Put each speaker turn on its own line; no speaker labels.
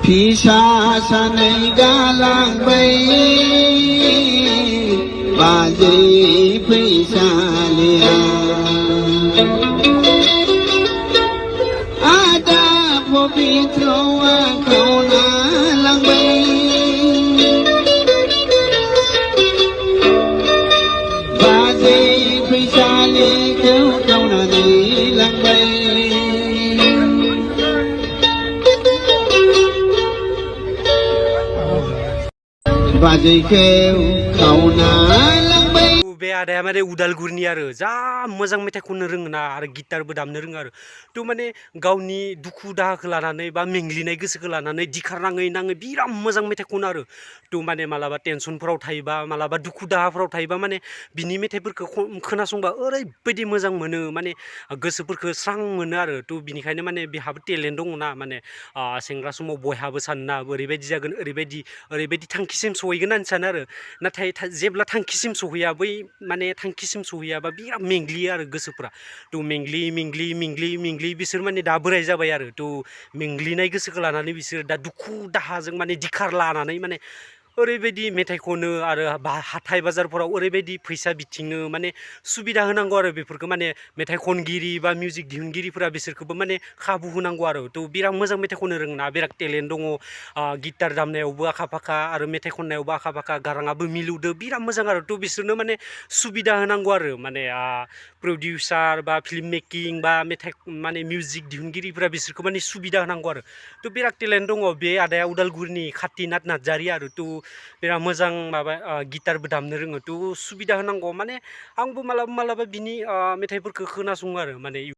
Pisah sanai galang bayi Bazai pisah lia Ada popitro kau nalang bayi Bazai pisah lia kau nalang bayi Bazai kau nalang bayi
बे आदाया माने उदालगुरिनि आरो जा मोजां मेथाइ खननो रोङोना आरो गिटारबो दामनो रोङो आरो थ माने गावनि दुखु दाहाखौ लानानै बा मेंग्लिनाय गोसोखौ लानानै दिखारनाङै नाङै बिराद मोजां मेथाइ खनो आरो थ माने मालाबा टेनसनफोराव थायोबा मालाबा दुखु दाहाफोराव थायोबा माने बिनि मेथाइफोरखौ खोनासंबा ओरैबायदि मोजां मोनो माने गोसोफोरखौ स्रां मोनो आरो थ बिनिखायनो माने बिहाबो टेलेन्ट दङना माने सेंग्रा समाव बयहाबो सानना ओरैबायदि जागोन ओरैबायदि थांखिसिम सहैगोन होननानै सानो आरो नाथाय जेब्ला थांखिसिम सहैया बै माने थांखिसिम सहैयाबा बिराद मेंग्लियो आरो गोसोफोरा थ मेंग्लि बिसोर माने दा बोराय जाबाय आरो थ मेंग्लिनाय गोसोखौ लानानै बिसोर दा दुखु दाहाजों माने दिखार लानानै माने ओरैबायदि मेथाइ खनो आरो हाथाय बाजारफोराव ओरैबायदि फैसा बिथिंनो माने सुबिदा होनांगौ आरो बेफोरखौ माने मेथाइ खनगिरि बा मिउजिक दिहुनगिरिफोरा बिसोरखौबो माने खाबु होनांगौ आरो थ बिराद मोजां मेथाइ खननो रोङोना बिराद टेलेन्ट दङ गिटार दामनायावबो आखा फाखा आरो मेथाइ खननायावबो आखा फाखा गाराङाबो मिलौदो बिराद मोजां आरो थ बिसोरनो माने सुबिदा होनांगौ आरो माने प्रडिउसार बा फिल्म मेकिं बा मेथाइ माने मिउजिक दिहुनगिरिफोरा बिसोरखौ माने सुबिदा होनांगौ आरो थ बिराद टेलेन्ट दङ बे आदाया उदालगुरिनि खाथिनाथ नार्जारि आरो थ बिराद मोजां माबा गिटारबो दामनो रोङो थ सुबिदा होनांगौ माने आंबो मालाबा बिनि मेथाइफोरखौ खोनासङो आरो माने